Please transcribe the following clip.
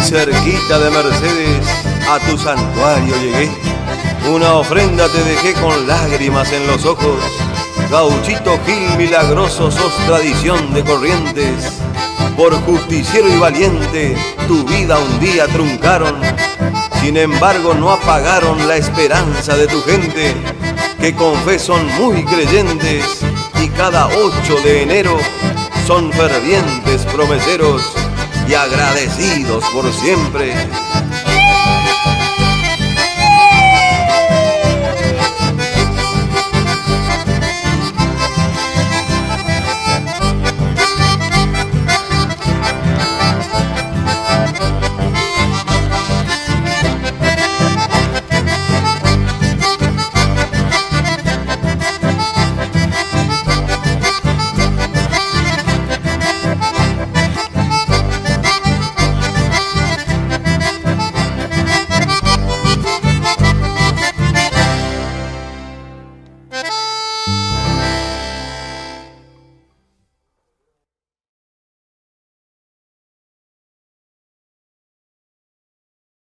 cerquita de Mercedes, a tu santuario llegué. Una ofrenda te dejé con lágrimas en los ojos. Gauchito Gil milagroso, sos tradición de Corrientes. Por justiciero y valiente, tu vida un día truncaron. Sin embargo no apagaron la esperanza de tu gente, que con fe son muy creyentes y cada 8 de enero son fervientes promeseros y agradecidos por siempre.